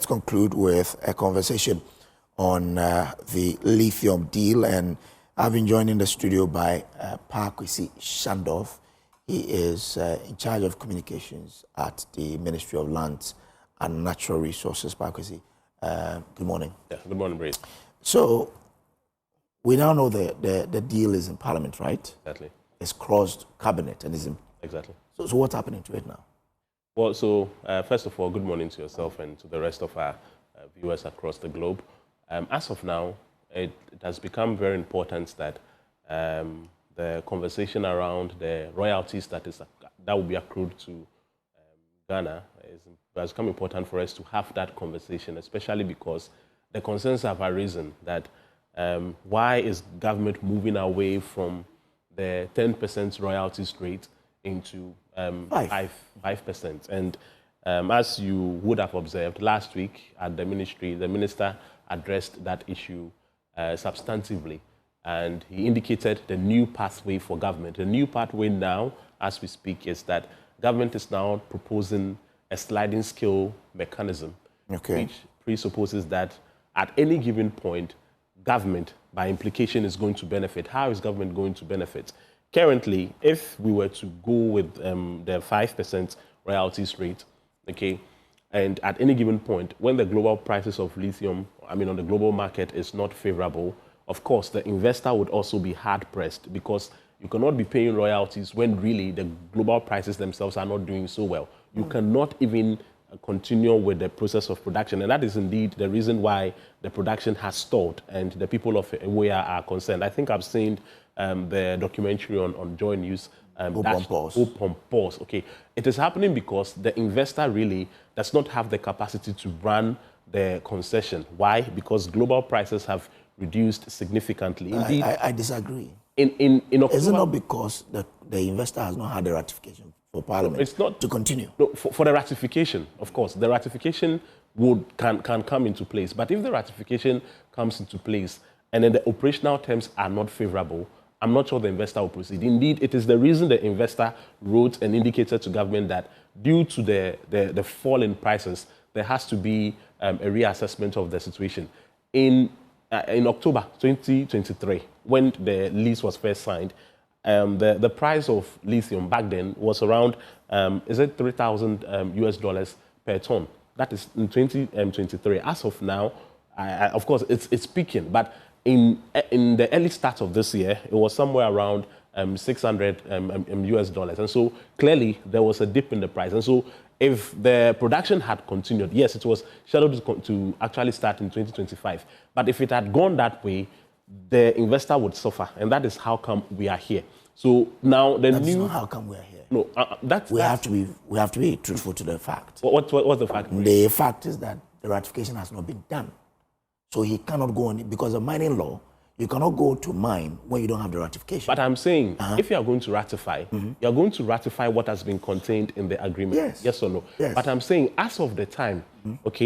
let's conclude with a conversation on the lithium deal. And I've been joined in the studio by Kwesi Shandorf. He is in charge of communications at the Ministry of Lands and Natural Resources. Kwesi, good morning. Yeah, good morning, Brace. So we now know the deal is in Parliament, right? Exactly. It's crossed cabinet and is in... Exactly. So what's happening to it now? Well, so first of all, good morning to yourself and to the rest of our viewers across the globe. As of now, it has become very important that the conversation around the royalties that will be accrued to Ghana has become important for us to have that conversation, especially because the concerns have arisen that why is government moving away from the 10% royalties rate into 5%. And as you would have observed last week at the ministry, the minister addressed that issue substantively, and he indicated the new pathway for government. The new pathway now, as we speak, is that government is now proposing a sliding scale mechanism, which presupposes that at any given point, government, by implication, is going to benefit. How is government going to benefit? Currently, if we were to go with the 5% royalties rate, okay, and at any given point, when the global prices of lithium, on the global market is not favorable, of course, the investor would also be hard-pressed because you cannot be paying royalties when really the global prices themselves are not doing so well. You cannot even continue with the process of production, and that is indeed the reason why the production has stalled and the people of Ewoya are concerned. I think I've seen the documentary on Joy News. Hope on Pause. Okay, it is happening because the investor really does not have the capacity to run the concession. Why? Because global prices have reduced significantly. Indeed, I disagree. In October, is it not because the investor has not had the ratification for Parliament it's not, to continue? No, for the ratification, of course, the ratification can come into place. But if the ratification comes into place and then the operational terms are not favorable, I'm not sure the investor will proceed. Indeed, it is the reason the investor wrote and indicated to government that due to the fall in prices, there has to be a reassessment of the situation. In October 2023, when the lease was first signed, the price of lithium back then was around, is it $3,000 US per ton? That is in 2023. As of now, of course, it's peaking, but in the early start of this year, it was somewhere around $600 US. And so clearly there was a dip in the price. And so if the production had continued, yes, it was scheduled to actually start in 2025. But if it had gone that way, the investor would suffer. And that is how come we are here. So now the That's new... not how come we are here. No, we have to be truthful to the fact. What's the fact? The fact is that the ratification has not been done. So he cannot go on it because of mining law. You cannot go to mine when you don't have the ratification. But I'm saying, if you are going to ratify, you are going to ratify what has been contained in the agreement. Yes or no? Yes. But I'm saying, as of the time,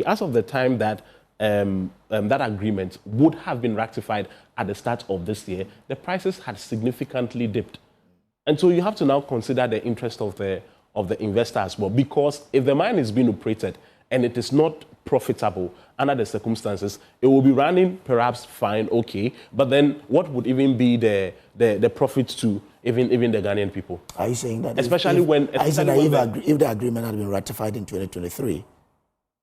as of the time that that agreement would have been ratified at the start of this year, the prices had significantly dipped. And so you have to now consider the interest of the investor as well, because if the mine is being operated and it is not profitable under the circumstances, it will be running perhaps fine, okay, but then what would even be the profit to even the Ghanaian people? Are you saying that if the agreement had been ratified in 2023,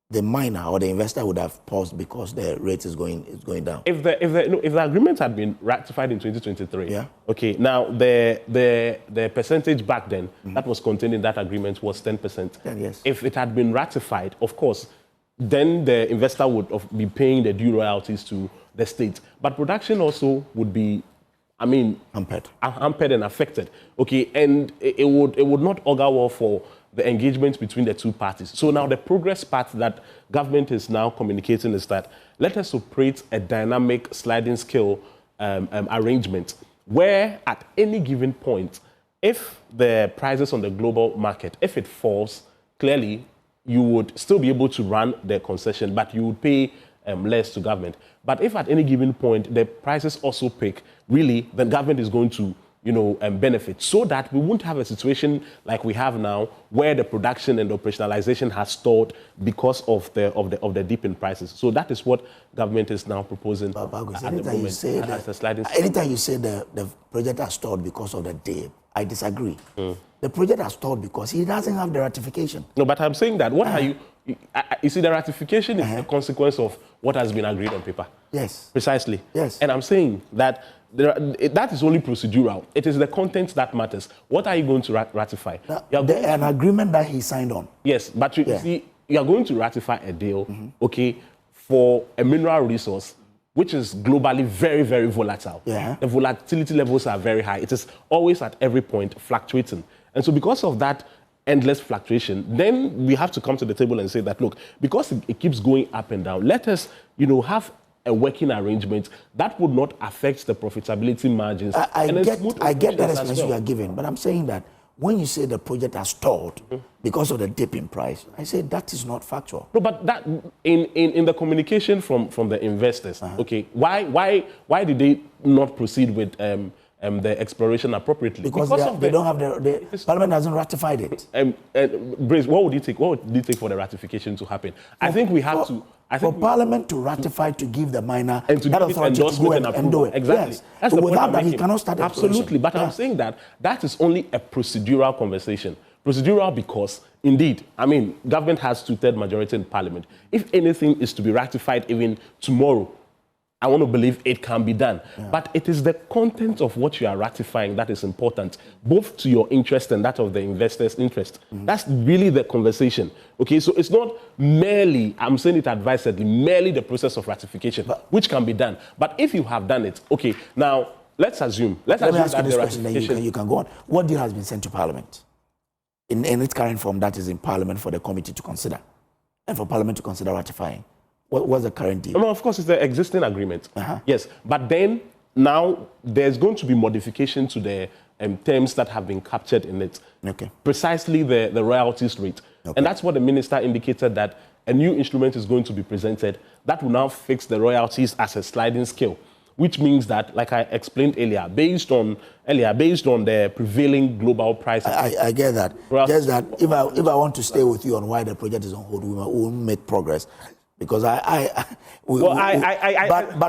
the miner or the investor would have paused because the rate is going down? If the agreement had been ratified in 2023, okay, now the percentage back then that was contained in that agreement was 10%. Then yes. If it had been ratified, of course, then the investor would be paying the due royalties to the state. But production also would be, hampered and affected. Okay, and it would not augur well for the engagement between the two parties. So now the progress path that government is now communicating is that let us operate a dynamic sliding scale arrangement where at any given point, if the prices on the global market, if it falls, clearly you would still be able to run the concession, but you would pay less to government. But if at any given point the prices also peak, really, the government is going to benefits, so that we won't have a situation like we have now, where the production and operationalization has stalled because of the dip in prices. So that is what government is now proposing. Anytime you say the project has stalled because of the dip, I disagree. The project has stalled because he doesn't have the ratification. No, but I'm saying that what are you see, the ratification is a consequence of what has been agreed on paper. Yes. Precisely. Yes. And I'm saying that that is only procedural. It is the content that matters. What are you going to ratify? An agreement that he signed on. Yes, but you see, you are going to ratify a deal, okay, for a mineral resource which is globally very, very volatile. Yeah. The volatility levels are very high. It is always at every point fluctuating. And so because of that endless fluctuation, then we have to come to the table and say that, look, because it keeps going up and down, let us, have a working arrangement that would not affect the profitability margins. I get that explanation you are giving, but I'm saying that when you say the project has stalled because of the dip in price, I say that is not factual. No, but that in the communication from the investors, okay, why did they not proceed with the exploration appropriately? Because they don't have the Parliament hasn't ratified it. Brace, what would it take for the ratification to happen? I think we have to. For Parliament to ratify, to give the miner and to that give authority to go and do it. Exactly. Yes. That's So the without point that, I'm he making. cannot start Absolutely, but I'm saying that is only a procedural conversation. Procedural because, indeed, I mean, government has 2/3 majority in Parliament. If anything is to be ratified even tomorrow, I want to believe it can be done. Yeah. But it is the content of what you are ratifying that is important, both to your interest and that of the investor's interest. That's really the conversation. Okay, so it's not merely, I'm saying it advisedly, merely the process of ratification, which can be done. But if you have done it, okay, now let's assume Let me ask that you this question, ratification... then you can go on. What deal has been sent to Parliament? In its current form, that is in Parliament for the committee to consider, and for Parliament to consider ratifying. What's the current deal? No, of course, it's the existing agreement. Yes, but then now there's going to be modification to the terms that have been captured in it. Okay. Precisely the royalties rate. Okay. And that's what the minister indicated, that a new instrument is going to be presented that will now fix the royalties as a sliding scale, which means that, like I explained earlier, based on the prevailing global prices. I get that. Just that if I want to stay with you on why the project is on hold, we won't make progress. Because but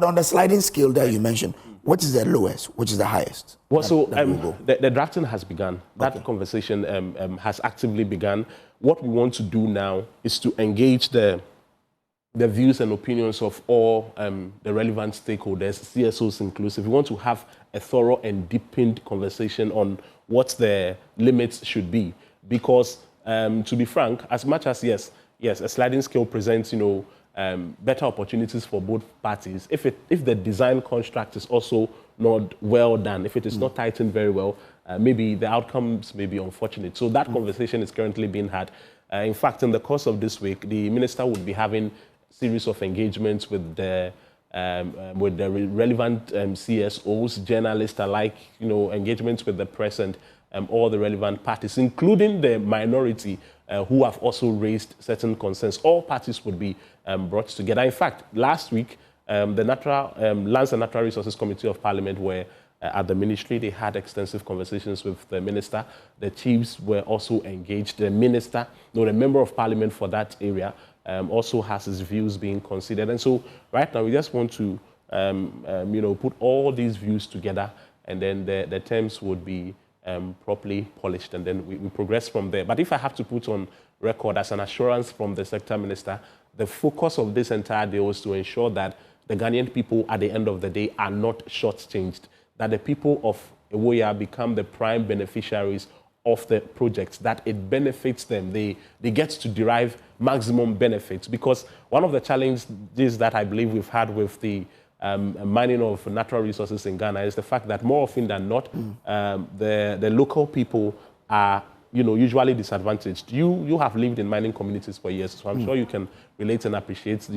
on the sliding scale that you mentioned, what is the lowest, which is the highest? Well, the drafting has begun. That conversation has actively begun. What we want to do now is to engage the views and opinions of all the relevant stakeholders, CSOs inclusive. We want to have a thorough and deepened conversation on what the limits should be. Because, to be frank, as much as, yes, a sliding scale presents, better opportunities for both parties. If the design construct is also not well done, if it is not tightened very well, maybe the outcomes may be unfortunate. So that conversation is currently being had. In fact, in the course of this week, the minister would be having a series of engagements with the relevant CSOs, journalists alike, engagements with the press and all the relevant parties, including the minority who have also raised certain concerns. All parties would be brought together. In fact, last week, the Lands and Natural Resources Committee of Parliament were at the ministry. They had extensive conversations with the minister. The chiefs were also engaged. The minister, the member of Parliament for that area, also has his views being considered. And so right now, we just want to put all these views together, and then the terms would be properly polished, and then we progress from there. But if I have to put on record as an assurance from the sector minister, the focus of this entire deal is to ensure that the Ghanaian people at the end of the day are not shortchanged, that the people of Ewoya become the prime beneficiaries of the project, that it benefits them. They get to derive maximum benefits, because one of the challenges that I believe we've had with the mining of natural resources in Ghana is the fact that more often than not, the local people are usually disadvantaged. You have lived in mining communities for years, so I'm sure you can relate and appreciate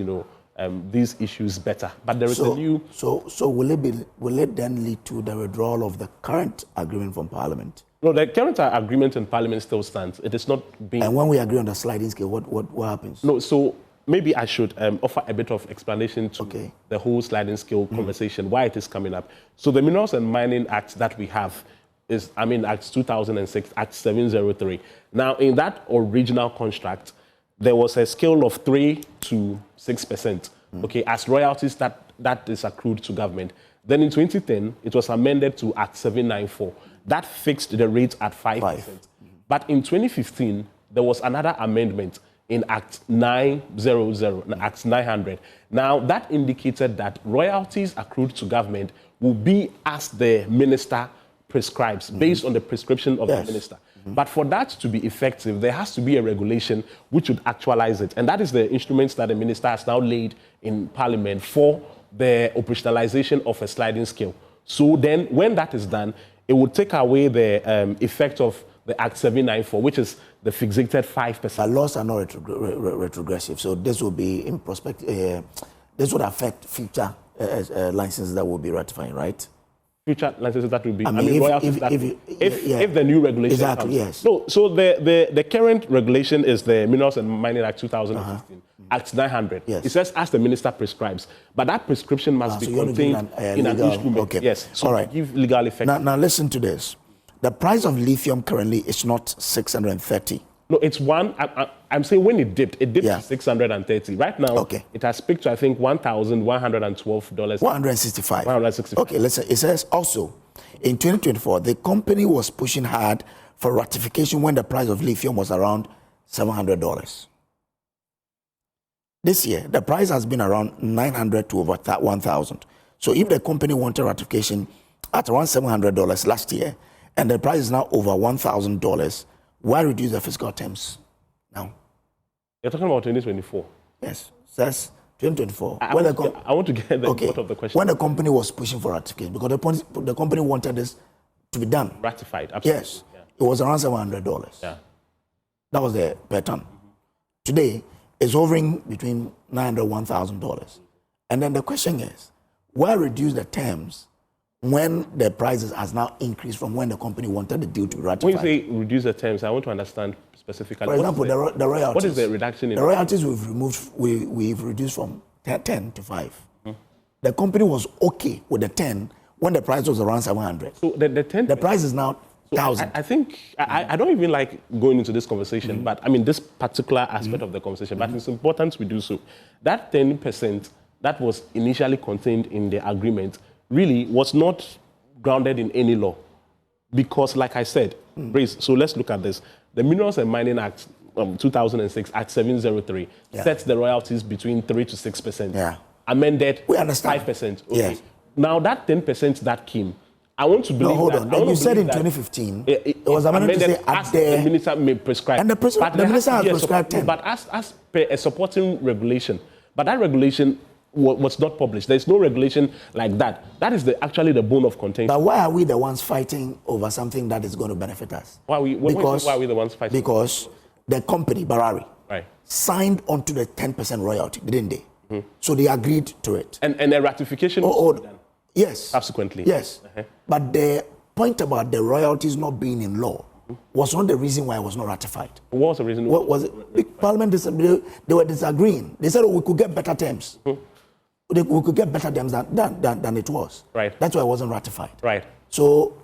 these issues better. But there is a new... So will it then lead to the withdrawal of the current agreement from Parliament? No, the current agreement in Parliament still stands. It is not being... And when we agree on the sliding scale, what happens? No, so maybe I should offer a bit of explanation to the whole sliding scale conversation, why it is coming up. So the Minerals and Mining Act that we have is, Act 2006, Act 703. Now, in that original construct, there was a scale of 3 to 6%, okay, as royalties that is accrued to government. Then in 2010, it was amended to Act 794. That fixed the rate at 5%. But in 2015, there was another amendment in Act 900, Act 900. Now, that indicated that royalties accrued to government will be as the minister prescribes, based on the prescription of the minister. But for that to be effective, there has to be a regulation which would actualize it. And that is the instruments that the minister has now laid in Parliament for the operationalization of a sliding scale. So then, when that is done, it would take away the effect of the Act 794, which is the fixated 5%. But laws are not retrogressive, so this will be in prospect. This would affect future licenses that will be ratifying, right? Future licenses that will be. If the new regulation exactly comes. yes. No, so the current regulation is the Minerals and Mining Act 2015. Act 900. Yes. It says as the minister prescribes, but that prescription must be contained in an instrument. Okay. Yes. So all right. give legal effect. Now listen to this. The price of lithium currently is not 630. No, it's one. I'm saying when it dipped to 630. Right now, it has peaked to I think $1,112. 165. 165. Okay. Listen. It says also in 2024 the company was pushing hard for ratification when the price of lithium was around $700. This year, the price has been around $900 to over $1,000. So if the company wanted ratification at around $700 last year, and the price is now over $1,000, why reduce the fiscal terms now? You're talking about 2024? Yes, that's 2024. I want to get the import of the question. When the company was pushing for ratification, because the company wanted this to be done. Ratified, absolutely. Yes, it was around $700. Yeah. That was the per ton. Today, it's hovering between $900 and $1,000. And then the question is, why reduce the terms when the prices has now increased from when the company wanted the deal to be ratified? When you say reduce the terms, I want to understand specifically. For example, the royalties. What is the reduction in? The royalties we've reduced from 10 to 5. The company was okay with the 10 when the price was around 700. So the 10. The price is now 1,000. I think I don't even like going into this conversation, but this particular aspect of the conversation. But it's important we do so. That 10% that was initially contained in the agreement really was not grounded in any law, because, like I said, Brace. So let's look at this. The Minerals and Mining Act 2006, Act 703, sets the royalties between 3 to 6%. Yeah. Amended. We understand. 5%. Okay. Yes. Now that 10% that came. I want to believe hold that. on. You said in 2015, it was amended to say as the minister may prescribe. And the minister has prescribed 10. But as per a supporting regulation. But that regulation was not published. There's no regulation like that. That is actually the bone of contention. But why are we the ones fighting over something that is going to benefit us? Why are we the ones fighting? Because the company, Barari, right, signed onto the 10% royalty, didn't they? So they agreed to it. And a ratification was done. Yes. Subsequently. Yes. But the point about the royalties not being in law was not the reason why it was not ratified. What was the reason? What was it? Parliament, they were disagreeing. They said, we could get better terms. We could get better terms than it was. Right. That's why it wasn't ratified. Right. So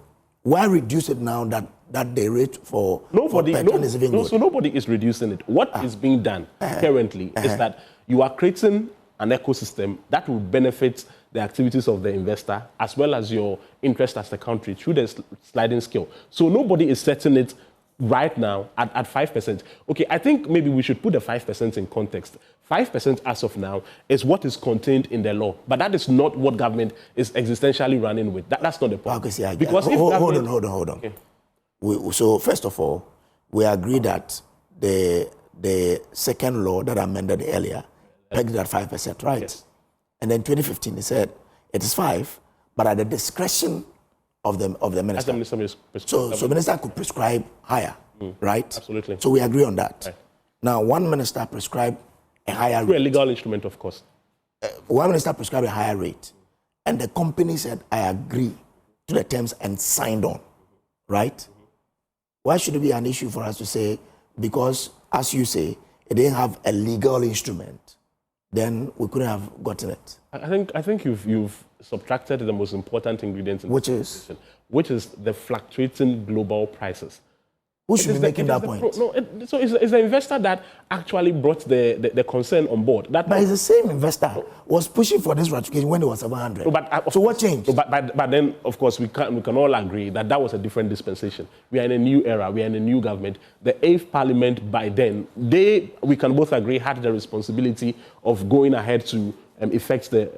why reduce it now that the rate for is even good? So nobody is reducing it. What is being done currently is that you are creating an ecosystem that will benefit the activities of the investor as well as your interest as a country through the sliding scale. So nobody is setting it right now at 5%. Okay, I think maybe we should put the 5% in context. 5% as of now is what is contained in the law, but that is not what government is existentially running with. That's not the point. Okay, because hold on. Okay. So first of all, we agree that the second law that I amended earlier pegged at 5%, right? Yes. And then 2015, they said it is 5, but at the discretion of the minister. As the minister is so minister could prescribe higher, right? Absolutely. So we agree on that. Right. Now, one minister prescribed a higher rate. Through a legal instrument, of course. One minister prescribed a higher rate, and the company said, I agree to the terms and signed on, right? Why should it be an issue for us to say, because, as you say, it didn't have a legal instrument then we couldn't have gotten it. I think you've subtracted the most important ingredient in which this situation, which is the fluctuating global prices. Who should be making that point? So it's the investor that actually brought the concern on board. But it's the same investor was pushing for this ratification when it was 700. So what changed? But then, of course, we can all agree that that was a different dispensation. We are in a new era. We are in a new government. The 8th Parliament, by then, we can both agree, had the responsibility of going ahead to effect the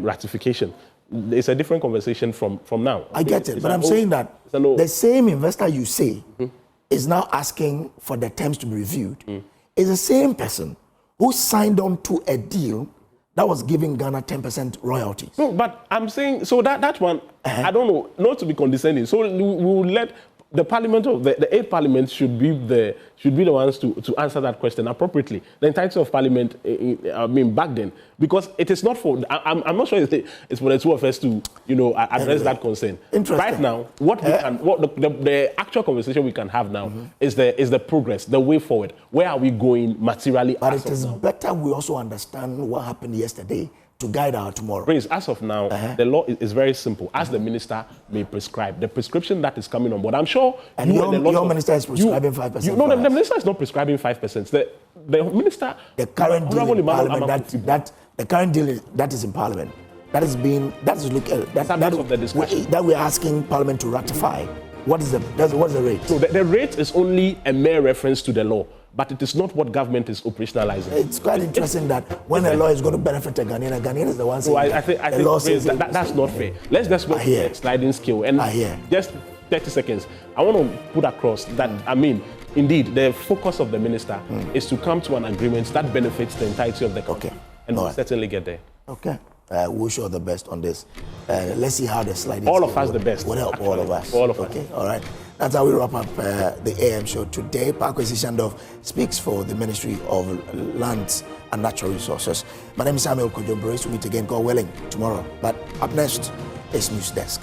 ratification. It's a different conversation from now. I get it, but I'm saying that the same investor you say is now asking for the terms to be reviewed. Is the same person who signed on to a deal that was giving Ghana 10% royalties. No, but I'm saying, so that one, I don't know, not to be condescending. So we will let the Parliament of the 8th Parliament should be the ones to answer that question appropriately. The entirety of Parliament, back then, because it is not for. I'm not sure it's for the two of us to address that concern. Right now, the actual conversation we can have now is the progress, the way forward. Where are we going materially? But it is better we also understand what happened yesterday to guide our tomorrow. Prince, as of now, the law is very simple. As the minister may prescribe, the prescription that is coming on board, I'm sure. And your minister is prescribing 5%. No, the minister is not prescribing 5%. The minister, the current deal in Parliament, the current deal that is in Parliament, that we're asking Parliament to ratify. What's the rate? So the rate is only a mere reference to the law, but it is not what government is operationalizing. It's quite interesting that when a law is going to benefit a Ghanaian is the one saying I think the law says that's not fair. Let's just work with the sliding scale. And just 30 seconds. I want to put across that, indeed, the focus of the minister is to come to an agreement that benefits the entirety of the country. Okay. And we'll certainly get there. Okay. Wish you all the best on this. Let's see how the sliding all of us the best. Will help all of us. All of us. Okay, all right. That's how we wrap up the AM show today. Parkwesi Shandov speaks for the Ministry of Lands and Natural Resources. My name is Samuel Kojo Brace. We meet again, God willing, tomorrow. But up next is News Desk.